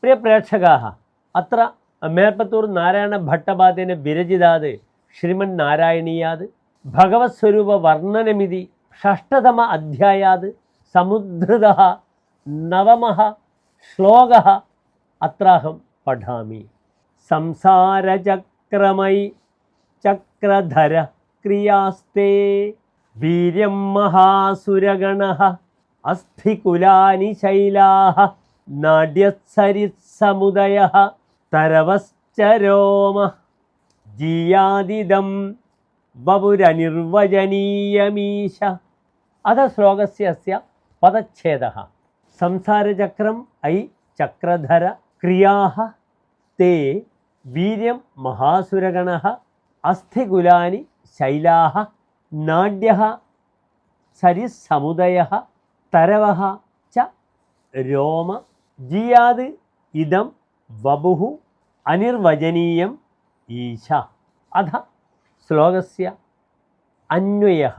പ്രിയ പ്രേക്ഷകാः, അത്ര മേൽപ്പത്തൂർ നാരായണ ഭട്ടപാദേന വിരചിതാത് ശ്രീമന് നാരായണീയാത് ഭഗവത് സ്വരൂപ വർണ്ണനമിതി ഷഷ്ടതമ അധ്യായാത് സമുദ്ധൃതഃ നവമഃ ശ്ലോകഃ അത്രാഹം പഠാമി. സംസാരചക്രമയി ചക്രധര ക്രിയാസ്തേ വീര്യം മഹാസുരഗണഃ അസ്ഥികുലാനി ശൈലാഃ നാട്യസരിത്സമുദയഃ തരവശ്ചരോമഃ ജീയാദിദം വപുരനിർവചനീയമീശ. അധ ശ്ലോകസ്യ അസ്യ പദച്ഛേദഃ. സംസാരചക്രം ഐ ചക്രധര ക്രിയാഃ തേ വീര്യം മഹാസുരഗണഃ അസ്ഥികുലാനി ശൈലാഃ നാഡ്യഃ സരിസ്സമുദയഃ തരവഃ ച രോമ ജിയാത് ഇദം വപുഃ അനിർവചനീയം ഈശ. അധ ശ്ലോകസ്യ അന്വയഃ.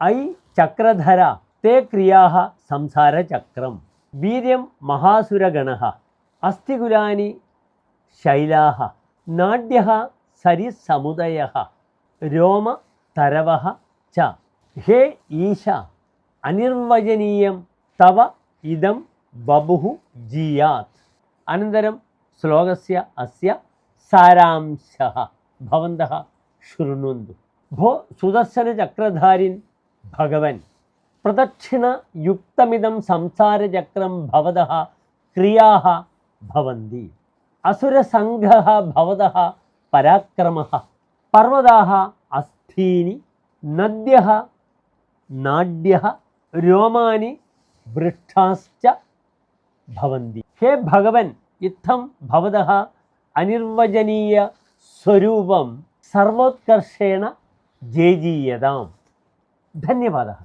ഐ ചക്രധര തേ ക്രിയാഃ സംസാരചക്രം വീര്യം മഹാസുരഗണഃ അസ്ഥികുലാനി ശൈലാഃ നാഡ്യഃ സരിസ്സമുദയഃ രോമ തരവഃ ച. ഹേ ഈശ, അനിർവചനീയം തവ ഇദം വപുഃ ജീയാത്. അനന്തരം ശ്ലോകസ്യ അസ്യ സാരാംശഃ ഭവന്തഃ ശൃണ്വन्तु. ഭോ സുദർശനചക്രധാരിൻ ഭഗവൻ, പ്രദക്ഷിണയുക്തമിദം സംസാരചക്രം ഭവതഃ ക്രിയാഃ ഭവന്തി. അസുരസംഘഃ ഭവതഃ പരാക്രമഃ പർവതാഃ അസ്ഥീനി നദ്യഃ നാഡ്യഃ രോമാനി വൃക്ഷാശ്ച ഭവന്തി. ഹേ ഭഗവൻ, ഇത്തം ഭവതഃ അനിർവചനീയ സ്വരൂപം സർവോത്കർഷേണ ജേജീയതാം. ധന്യവാദः.